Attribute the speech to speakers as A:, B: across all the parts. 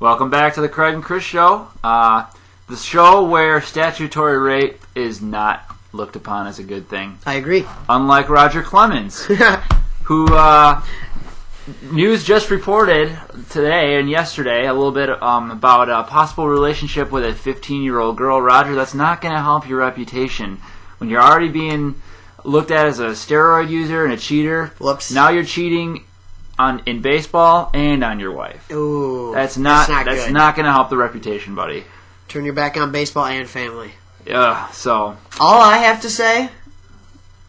A: Welcome back to the Craig and Kris Show. The show where statutory rape is not looked upon as a good thing.
B: I agree.
A: Unlike Roger Clemens, who news just reported today and yesterday a little bit about a possible relationship with a 15-year-old girl. Roger, that's not going to help your reputation. When you're already being looked at as a steroid user and a cheater,
B: Whoops.
A: Now you're cheating in baseball and on your wife.
B: Ooh,
A: that's not
B: good.
A: going to help the reputation, buddy.
B: Turn your back on baseball and family.
A: So
B: all I have to say,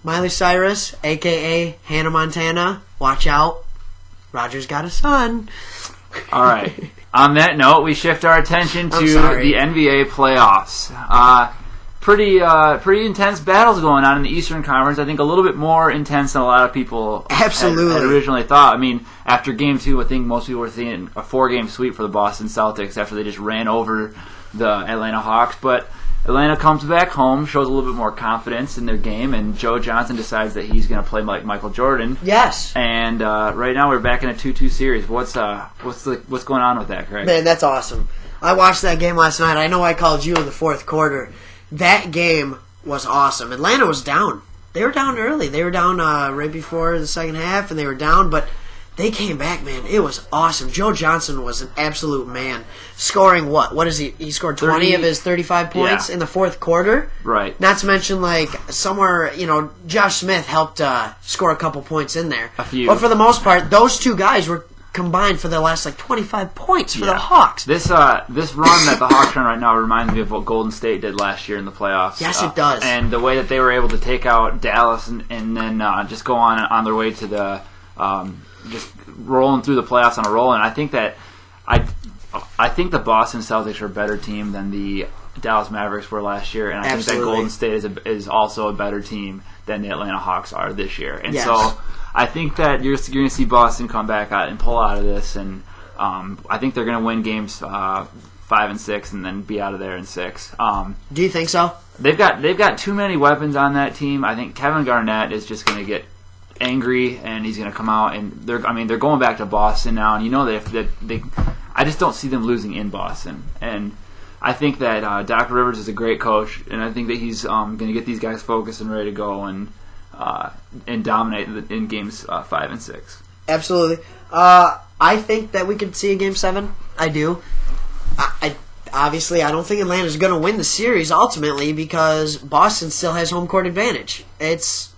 B: Miley Cyrus, a.k.a. Hannah Montana, watch out. Roger's got a son.
A: All right. On that note, we shift our attention to the NBA playoffs. Pretty intense battles going on in the Eastern Conference. I think a little bit more intense than a lot of people had originally thought. I mean, after Game 2, I think most people were thinking a 4-game sweep for the Boston Celtics after they just ran over the Atlanta Hawks. But Atlanta comes back home, shows a little bit more confidence in their game, and Joe Johnson decides that he's going to play like Michael Jordan.
B: Yes.
A: And right now we're back in a 2-2 series. What's going on with that, Craig?
B: Man, that's awesome. I watched that game last night. I know I called you in the fourth quarter. That game was awesome. Atlanta was down. They were down early. They were down right before the second half, and they were down, but they came back, man. It was awesome. Joe Johnson was an absolute man. Scoring what? What is he? He scored 20 of his 35 points in the fourth quarter.
A: Right.
B: Not to mention, somewhere, Josh Smith helped score a couple points in there.
A: A few.
B: But for the most part, those two guys were combined for the last 25 points for the Hawks.
A: This run that the Hawks run right now reminds me of what Golden State did last year in the playoffs.
B: Yes, it does.
A: And the way that they were able to take out Dallas and then just go on their way to the just rolling through the playoffs on a roll. And I think that I think the Boston Celtics are a better team than the Dallas Mavericks were last year, and I think that Golden State is also a better team than the Atlanta Hawks are this year. And so I think that you're going to see Boston come back out and pull out of this, and I think they're going to win games 5 and 6, and then be out of there in 6.
B: Do you think so?
A: They've got too many weapons on that team. I think Kevin Garnett is just going to get angry, and he's going to come out, and they're going back to Boston now, and I just don't see them losing in Boston. And I think that Doc Rivers is a great coach, and I think that he's going to get these guys focused and ready to go and dominate in games 5 and 6.
B: Absolutely. I think that we could see a Game 7. I do. Obviously, I don't think Atlanta's going to win the series ultimately because Boston still has home court advantage. It's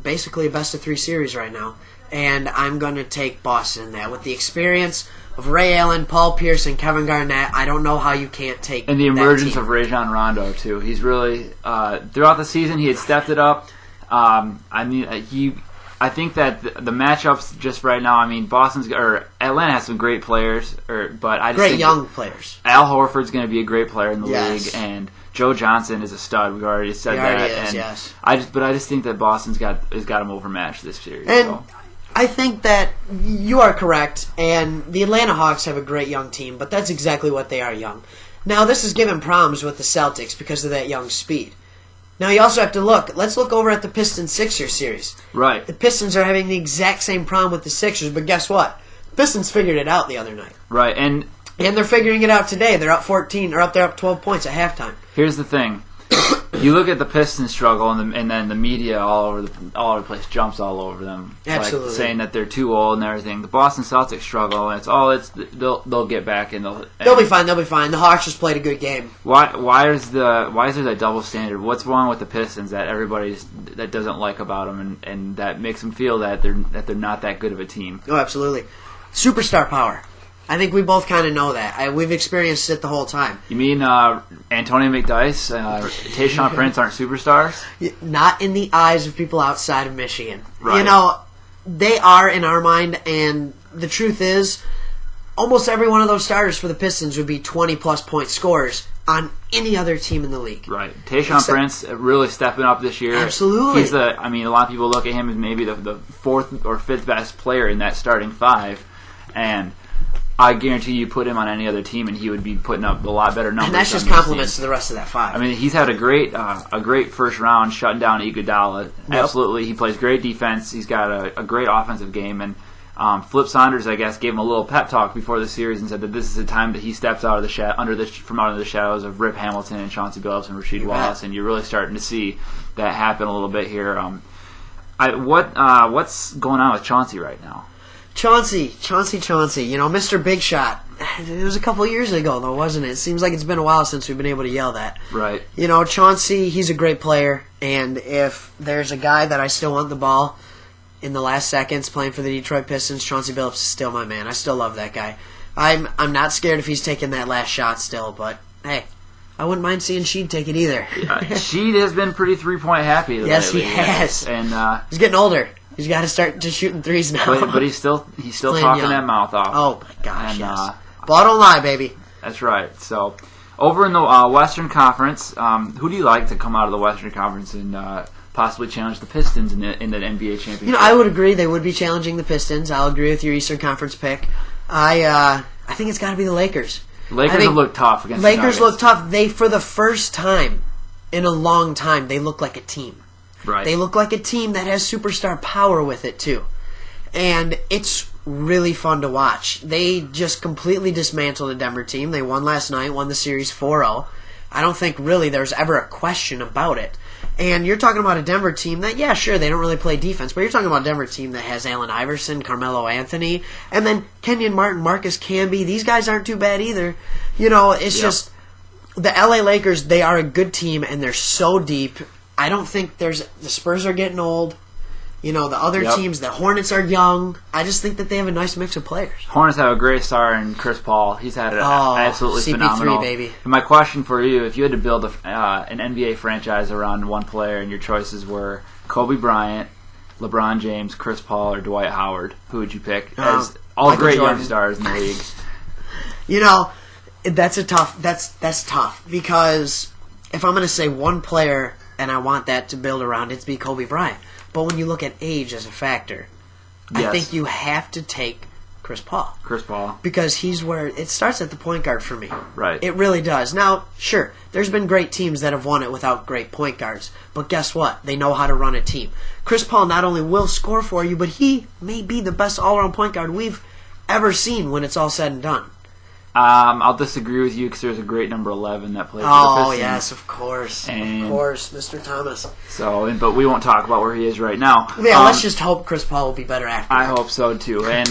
B: basically a best-of-3 series right now, and I'm going to take Boston in that. With the experience of Ray Allen, Paul Pierce, and Kevin Garnett, I don't know how you can't take
A: and the emergence of Rajon Rondo too. He's really throughout the season he had stepped it up. I think that the matchups just right now. I mean, Atlanta has some great players, but I just think
B: young players.
A: Al Horford's going to be a great player in the league, and Joe Johnson is a stud. We've already said that.
B: Yes.
A: I just think that Boston's got them overmatched this series.
B: And I think that you are correct, and the Atlanta Hawks have a great young team, but that's exactly what they are, young. Now, this is giving problems with the Celtics because of that young speed. Now, you also have to let's look over at the Pistons-Sixers series.
A: Right.
B: The Pistons are having the exact same problem with the Sixers, but guess what? The Pistons figured it out the other night.
A: Right, and
B: they're figuring it out today. They're up 14, or they're up 12 points at halftime.
A: Here's the thing. You look at the Pistons struggle, and then the media all over the place jumps all over them,
B: absolutely,
A: saying that they're too old and everything. The Boston Celtics struggle, and they'll get back and
B: they'll be fine. They'll be fine. The Hawks just played a good game.
A: Why is there that double standard? What's wrong with the Pistons that everybody that doesn't like about them, and that makes them feel that they're not that good of a team?
B: Oh, absolutely, superstar power. I think we both kind of know that. We've experienced it the whole time.
A: You mean Antonio McDyess, Tayshaun Prince aren't superstars?
B: Not in the eyes of people outside of Michigan.
A: Right.
B: They are in our mind, and the truth is, almost every one of those starters for the Pistons would be 20-plus point scorers on any other team in the league.
A: Right. Tayshaun Prince really stepping up this year.
B: Absolutely.
A: He's a lot of people look at him as maybe the fourth or fifth best player in that starting five, and I guarantee you put him on any other team and he would be putting up a lot better numbers.
B: And that's just compliments to the rest of that five.
A: I mean, he's had a great first round shutting down Iguodala.
B: Yep.
A: Absolutely. He plays great defense. He's got a great offensive game. And Flip Saunders, I guess, gave him a little pep talk before the series and said that this is the time that he steps out of the from under the shadows of Rip Hamilton and Chauncey Billups and Rasheed Wallace, and you're really starting to see that happen a little bit here. What's going on with Chauncey right now?
B: Chauncey. Mr. Big Shot. It was a couple years ago, though, wasn't it? It seems like it's been a while since we've been able to yell that.
A: Right.
B: Chauncey, he's a great player, and if there's a guy that I still want the ball in the last seconds playing for the Detroit Pistons, Chauncey Billups is still my man. I still love that guy. I'm not scared if he's taking that last shot still, but hey, I wouldn't mind seeing Sheed take it either.
A: Sheed has been pretty 3-point happy lately.
B: Yes, he has.
A: And
B: he's getting older. He's got to start to shooting threes now.
A: But he's still talking
B: young.
A: that mouth off.
B: Oh my gosh, yes. Ball don't lie, baby.
A: That's right. So, over in the Western Conference, who do you like to come out of the Western Conference and possibly challenge the Pistons in the NBA championship?
B: I would agree they would be challenging the Pistons. I'll agree with your Eastern Conference pick. I think it's got to be the Lakers.
A: Lakers have looked tough against the
B: Lakers look tough. They, for the first time in a long time, they look like a team.
A: Right.
B: They look like a team that has superstar power with it, too. And it's really fun to watch. They just completely dismantled a Denver team. They won last night, won the series 4-0. I don't think really there's ever a question about it. And you're talking about a Denver team that, yeah, sure, they don't really play defense, but you're talking about a Denver team that has Allen Iverson, Carmelo Anthony, and then Kenyon Martin, Marcus Camby. These guys aren't too bad either. It's just the LA Lakers, they are a good team, and they're so deep. I don't think the Spurs are getting old. The other teams, the Hornets are young. I just think that they have a nice mix of players.
A: Hornets have a great star in Chris Paul. He's had an absolutely
B: CP3,
A: phenomenal.
B: baby.
A: And my question for you, if you had to build an NBA franchise around one player and your choices were Kobe Bryant, LeBron James, Chris Paul, or Dwight Howard, who would you pick as all
B: Michael
A: great
B: Jordan.
A: young stars in the league?
B: That's tough because if I'm going to say one player and I want that to build around, it'd be Kobe Bryant. But when you look at age as a factor, I think you have to take Chris Paul. Because he's where it starts at the point guard for me.
A: Right.
B: It really does. Now, sure, there's been great teams that have won it without great point guards. But guess what? They know how to run a team. Chris Paul not only will score for you, but he may be the best all-around point guard we've ever seen when it's all said and done.
A: I'll disagree with you because there's a great number 11 that plays for the Pistons.
B: Oh, yes, of course. Mr. Thomas.
A: So, but we won't talk about where he is right now.
B: Yeah, let's just hope Chris Paul will be better after.
A: I hope so, too. And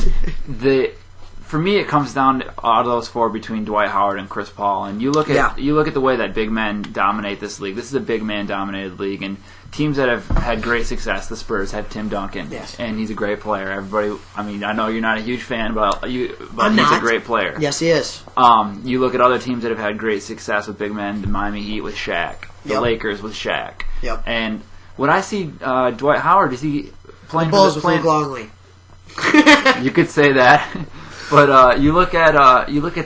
A: for me, it comes down to out of those four between Dwight Howard and Chris Paul. And you look at the way that big men dominate this league. This is a big man-dominated league, and teams that have had great success, the Spurs have Tim Duncan, and he's a great player. Everybody, I know you're not a huge fan, but he's a great player.
B: Yes, he is.
A: You look at other teams that have had great success with big men, the Miami Heat with Shaq, the Lakers with Shaq.
B: Yep.
A: And what I see, Dwight Howard, is he playing
B: the Bulls
A: for
B: with Luke Longley?
A: You could say that, but you look at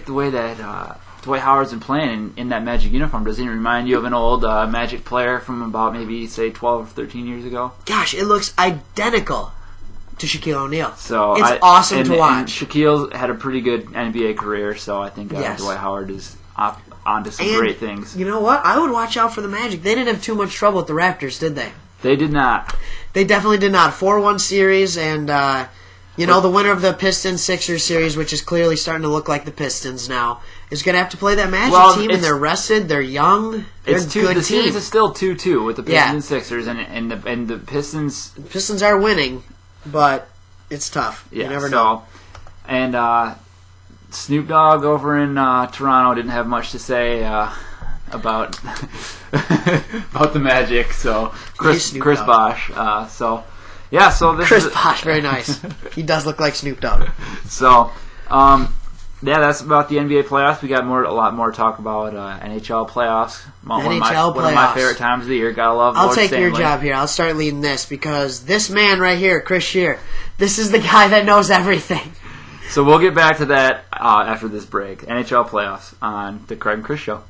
A: the way that Dwight Howard's been playing in that Magic uniform. Does he remind you of an old Magic player from about maybe, say, 12 or 13 years ago?
B: Gosh, it looks identical to Shaquille O'Neal.
A: So
B: it's awesome to watch.
A: And Shaquille had a pretty good NBA career, so I think Dwight Howard is onto some great things.
B: You know what? I would watch out for the Magic. They didn't have too much trouble with the Raptors, did they?
A: They did not.
B: They definitely did not. 4-1 series, and the winner of the Pistons-Sixers series, which is clearly starting to look like the Pistons now, is going to have to play that Magic team, and they're rested, they're young, they're a good team.
A: The series is still 2-2 with the Pistons and Sixers, and the Pistons...
B: The Pistons are winning, but it's tough. You never know.
A: And Snoop Dogg over in Toronto didn't have much to say about about the Magic, so Chris Bosh. So this
B: Chris Bosh, very nice. He does look like Snoop Dogg.
A: So, that's about the NBA playoffs. We got a lot more to talk about NHL playoffs. One of my favorite times of the year. Gotta love.
B: I'll
A: Lord
B: take
A: Stanley.
B: your job here. I'll start leading this because this man right here, Chris Shear, this is the guy that knows everything.
A: So we'll get back to that after this break. NHL playoffs on the Craig and Chris Show.